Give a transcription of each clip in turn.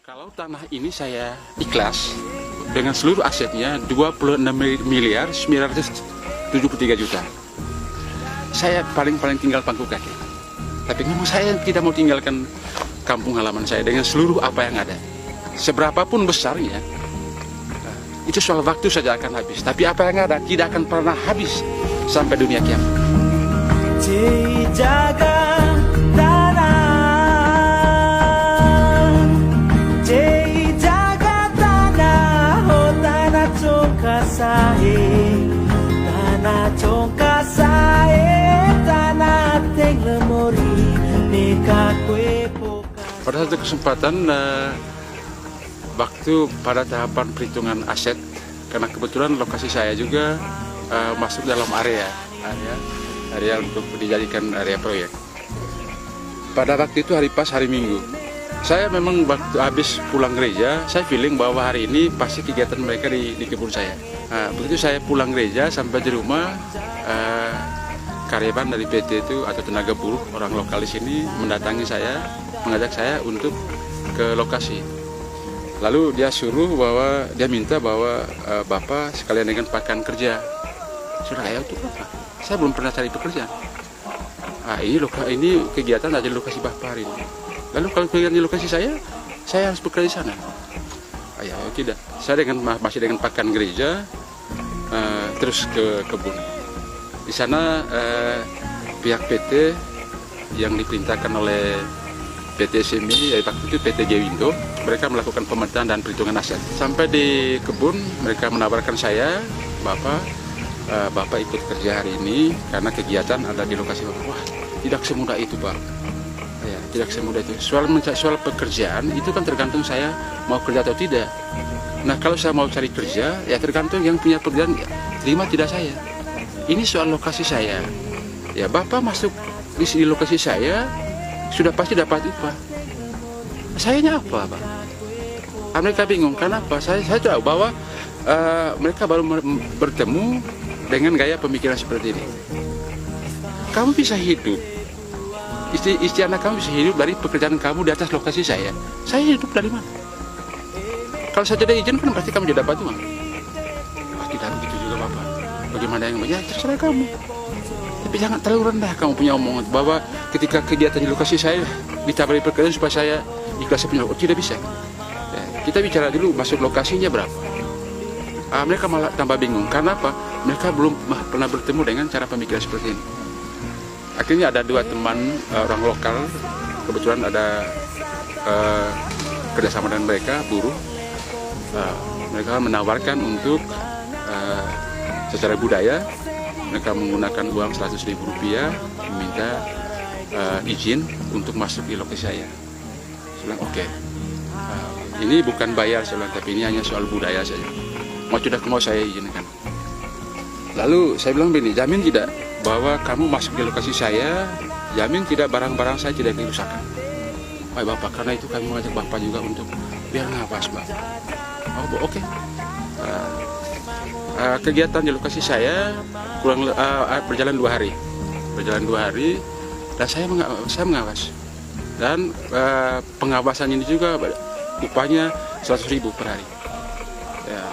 Kalau tanah ini saya ikhlas dengan seluruh asetnya 26 miliar 973 juta. Saya paling tinggal pangku kaki. Tapi memang saya tidak mau tinggalkan kampung halaman saya dengan seluruh apa yang ada. Seberapapun besarnya, itu soal waktu saja akan habis. Tapi apa yang ada tidak akan pernah habis sampai dunia kiamat. Jaga pada satu kesempatan waktu pada tahapan perhitungan aset, karena kebetulan lokasi saya juga masuk dalam area untuk dijadikan area proyek. Pada waktu itu hari Minggu, saya memang waktu habis pulang gereja, saya feeling bahwa hari ini pasti kegiatan mereka di kebun saya. Begitu saya pulang gereja sampai di rumah, karyawan dari PT itu atau tenaga buruh orang lokal di sini mendatangi saya, mengajak saya untuk ke lokasi. Lalu dia minta bahwa Bapak sekalian dengan pakan kerja. Sudah, ayo untuk apa? Saya belum pernah cari pekerjaan. Ini kegiatan ada di lokasi Bapak hari ini. Lalu kalau kegiatan di lokasi saya harus bekerja di sana. Ya tidak. Saya masih dengan pakan gereja terus ke kebun. Di sana pihak PT yang diperintahkan oleh PT SMI, yaitu waktu itu PT Gewindo, mereka melakukan pemetaan dan perhitungan aset. Sampai di kebun, mereka menawarkan saya, Bapak ikut kerja hari ini karena kegiatan ada di lokasi Bapak. Wah, tidak semudah itu, Pak. Ya, tidak semudah itu. Soal pekerjaan itu kan tergantung saya mau kerja atau tidak. Nah, kalau saya mau cari kerja, ya tergantung yang punya pekerjaan terima tidak saya. Ini soal lokasi saya. Ya, Bapak masuk di lokasi saya sudah pasti dapat upah. Sayanya apa, Pak? Mereka bingung. Kenapa? Saya tahu bahwa mereka baru bertemu dengan gaya pemikiran seperti ini. Kamu bisa hidup, istri anak kamu bisa hidup dari pekerjaan kamu di atas lokasi saya. Saya hidup dari mana? Kalau saya tidak izin kan pasti kamu tidak dapat uang. Tidak begitu juga, Bapak. Bagaimana yang banyak, terserah kamu. Tapi jangan terlalu rendah kamu punya omongan bahwa ketika kegiatan di lokasi saya ditawari pekerjaan supaya saya ikhlas punya. Tidak bisa. Ya, kita bicara dulu masuk lokasinya berapa. Mereka malah tambah bingung. Karena apa? Mereka belum pernah bertemu dengan cara pemikiran seperti ini. Akhirnya ada dua teman orang lokal, kebetulan ada kerjasama dengan mereka, buruh. Mereka menawarkan untuk secara budaya, mereka menggunakan uang Rp100.000 meminta izin untuk masuk di lokasi saya. Saya bilang oke. Ini bukan bayar, saya bilang, tapi ini hanya soal budaya saja. Mau tidak mau saya izinkan. Lalu saya bilang begini, jamin tidak bahwa kamu masuk di lokasi saya, jamin tidak barang-barang saya tidak dirusakkan. Baik Bapak, karena itu kami mengajak Bapak juga untuk biar nafas, Bapak. Oh, oke. Kegiatan di lokasi saya berjalan 2 hari. Dan saya mengawas. Dan pengawasan ini juga upahnya Rp100.000 per hari. Ya.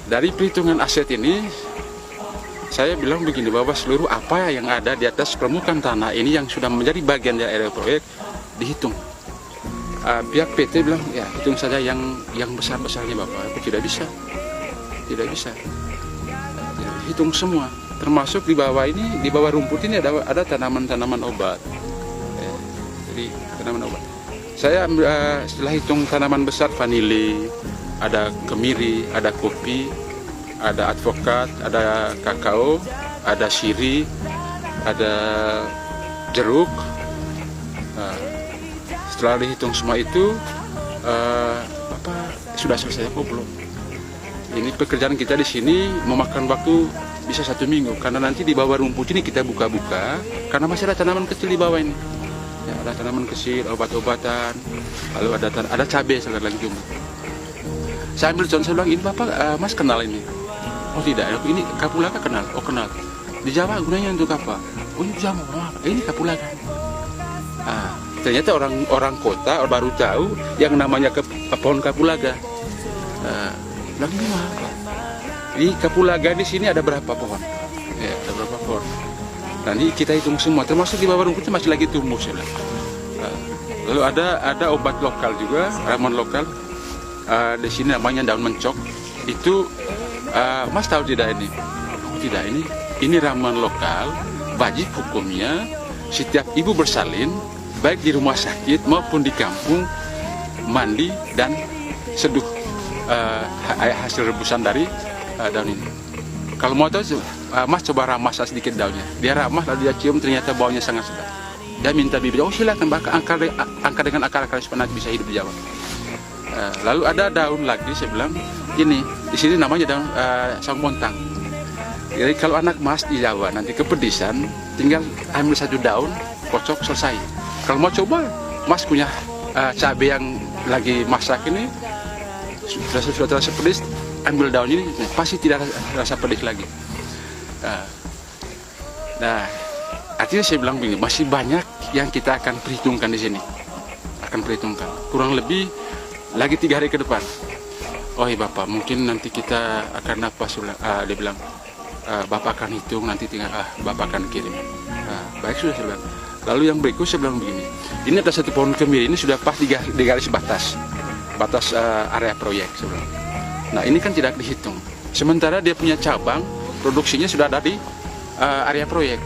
Dari perhitungan aset ini, saya bilang begini, bahwa seluruh apa yang ada di atas permukaan tanah ini yang sudah menjadi bagian dari area proyek dihitung. Pihak PT bilang, ya hitung saja yang besar-besarnya Bapak. Aku tidak bisa. Hitung semua, termasuk di bawah ini, di bawah rumput ini ada tanaman-tanaman obat. Jadi tanaman obat. Saya setelah hitung tanaman besar, vanili, ada kemiri, ada kopi, ada advokat, ada kakao, ada siri, ada jeruk. Setelah dihitung semua itu, Bapak sudah selesai apa belum? Ini pekerjaan kita di sini memakan waktu bisa 1 minggu, karena nanti di bawah rumput ini kita buka-buka, karena masih ada tanaman kecil di bawah ini. Ya, ada tanaman kecil, obat-obatan, lalu ada cabai sekali lagi cuma. Saya ambil contoh, saya bilang, ini Bapak, Mas kenal ini? Oh tidak, ini kapulaga kenal. Oh kenal. Di Jawa gunanya untuk apa? Oh ini Jawa, ini kapulaga. ternyata orang kota baru tahu yang namanya pohon kapulaga. Bilang gimana? Di kapulaga di sini ada berapa pohon? Ya, ada berapa pohon? Nanti kita hitung semua, termasuk di bawah rumputnya masih lagi tumbuh. Lalu ada obat lokal juga, ramuan lokal. Di sini namanya daun mencok. Itu Mas tahu tidak ini? Tidak, ini ramuan lokal. Wajib hukumnya setiap ibu bersalin, baik di rumah sakit maupun di kampung, mandi dan seduh hasil rebusan dari daun ini. Kalau mau tahu, Mas coba ramas sedikit daunnya. Dia ramas lalu dia cium, ternyata baunya sangat sedap. Dia minta bibi, oh silakan angkat dengan akar-akar supaya bisa hidup di Jawa. Lalu ada daun lagi, saya bilang ini di sini namanya daun saung montang. Jadi kalau anak Mas di Jawa nanti kepedisan, tinggal ambil satu daun, kocok, selesai. Kalau mau coba, Mas punya cabai yang lagi masak ini sudah terasa pedis, ambil daun ini, pasti tidak rasa pedis lagi. Nah, artinya saya bilang begini, masih banyak yang kita akan perhitungkan di sini, kurang lebih lagi 3 hari ke depan. Oh iya Bapak, mungkin nanti kita akan apa? Dia bilang, Bapak akan hitung, nanti tinggal Bapak akan kirim. Baik, sudah saya bilang. Lalu yang berikut saya bilang begini, ini ada satu pohon kemiri, ini sudah pas di garis batas area proyek. Saya bilang. Nah ini kan tidak dihitung. Sementara dia punya cabang, produksinya sudah ada di area proyek.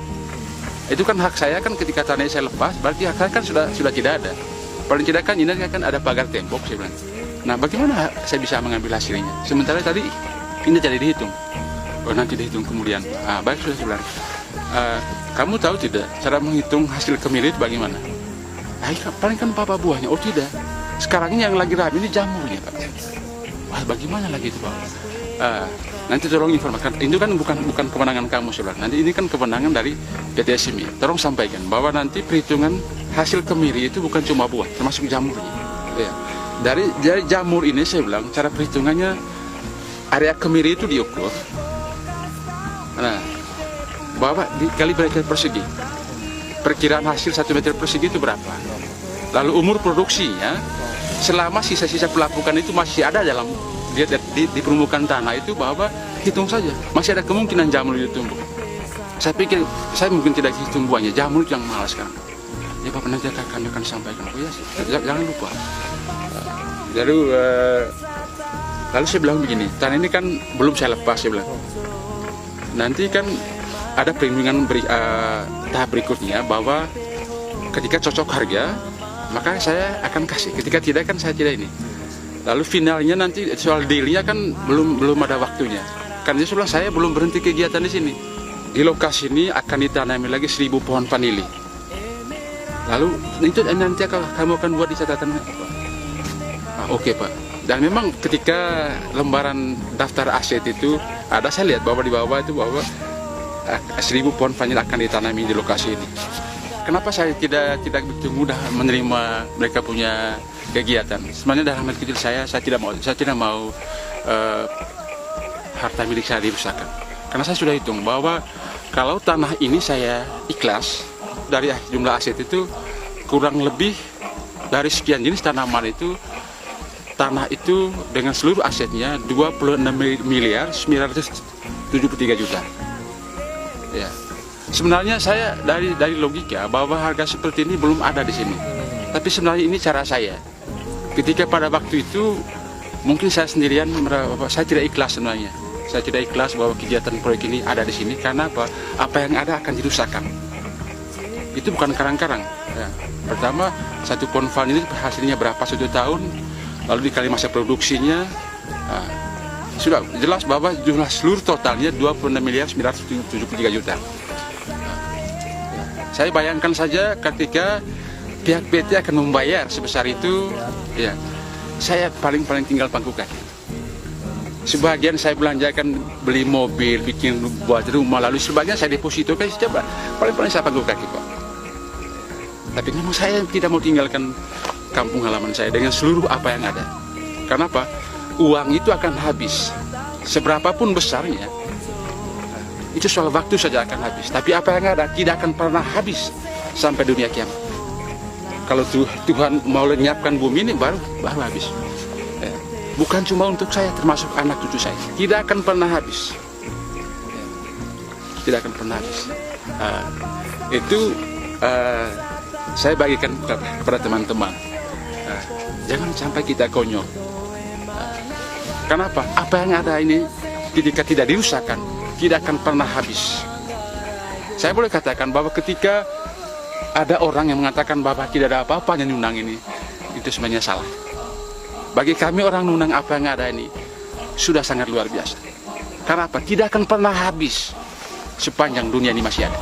Itu kan hak saya kan ketika tanah saya lepas, berarti hak saya kan sudah tidak ada. Paling tidak kan ini kan ada pagar tembok, saya bilang. Nah bagaimana saya bisa mengambil hasilnya? Sementara tadi ini tidak dihitung. Oh nanti dihitung kemudian. Baik sudah saya bilang. Kamu tahu tidak cara menghitung hasil kemiri itu bagaimana? Paling kan papa buahnya. Oh tidak. Sekarang ini yang lagi ramai ini jamurnya Pak. Wah bagaimana lagi itu Pak? Nanti tolong informasikan. Itu kan bukan kewenangan kamu sebenarnya. Nanti ini kan kewenangan dari PT SMI. Tolong sampaikan bahwa nanti perhitungan hasil kemiri itu bukan cuma buah, termasuk jamurnya. Ya. Dari jamur ini saya bilang cara perhitungannya area kemiri itu diukur. Nah, bahwa dikali meter persegi. Perkiraan hasil 1 meter persegi itu berapa? Lalu umur produksinya selama sisa-sisa pelapukan itu masih ada dalam di permukaan tanah itu, bahwa hitung saja masih ada kemungkinan jamur itu tumbuh. Saya pikir saya mungkin tidak hitung buahnya, jamur yang mahal sekarang. Ya Bapak nanti kami akan sampaikan. Oh ya, jangan lupa. Lalu saya bilang begini, tanah ini kan belum saya lepas, saya bilang. Nanti kan ada perlindungan tahap berikutnya, bahwa ketika cocok harga maka saya akan kasih, ketika tidak kan saya tidak ini. Lalu finalnya nanti soal dealnya kan belum ada waktunya. Karena saya belum berhenti kegiatan di sini. Di lokasi ini akan ditanami lagi 1000 pohon vanili. Lalu itu nanti kamu akan buat di catatan apa? Oke Pak. Dan memang ketika lembaran daftar aset itu ada, saya lihat bahwa di bawah itu bahwa 1000 pohon vanili akan ditanami di lokasi ini. Kenapa saya tidak begitu mudah menerima mereka punya kegiatan? Sebenarnya dalam hati kecil saya tidak mau harta milik saya dirusakkan. Karena saya sudah hitung bahwa kalau tanah ini saya ikhlas, dari jumlah aset itu kurang lebih dari sekian jenis tanaman itu, tanah itu dengan seluruh asetnya 26 miliar 973 juta. Ya. Sebenarnya saya dari logika bahwa harga seperti ini belum ada di sini. Tapi sebenarnya ini cara saya. Ketika pada waktu itu mungkin saya sendirian, saya tidak ikhlas sebenarnya. Saya tidak ikhlas bahwa kegiatan proyek ini ada di sini karena apa yang ada akan dirusakkan. Itu bukan karang-karang. Ya. Pertama, satu pohon vanili hasilnya berapa 1 tahun, lalu dikali masa produksinya, sudah jelas bahwa jumlah seluruh totalnya 26 miliar 973 juta. Saya bayangkan saja ketika pihak PT akan membayar sebesar itu, ya, saya paling tinggal pangku kaki. Sebagian saya belanjakan beli mobil, bikin buat rumah, lalu sebagian saya deposito, coba paling saya pangku kaki Pak. Tapi memang saya tidak mau tinggalkan kampung halaman saya dengan seluruh apa yang ada. Kenapa? Uang itu akan habis, seberapapun besarnya. Itu soal waktu saja akan habis. Tapi apa yang ada tidak akan pernah habis sampai dunia kiamat. kalau Tuhan mau lenyapkan bumi ini baru habis. Ya. Bukan cuma untuk saya, termasuk anak cucu saya. Tidak akan pernah habis. Ya. Tidak akan pernah habis. Itu saya bagikan kepada teman-teman. Jangan sampai kita konyol. Kenapa? Apa yang ada ini ketika tidak dirusakkan, tidak akan pernah habis. Saya boleh katakan bahwa ketika ada orang yang mengatakan bahwa tidak ada apa-apanya Nunang ini, itu sebenarnya salah. Bagi kami orang Nunang, apa yang ada ini sudah sangat luar biasa. Karena apa? Tidak akan pernah habis sepanjang dunia ini masih ada.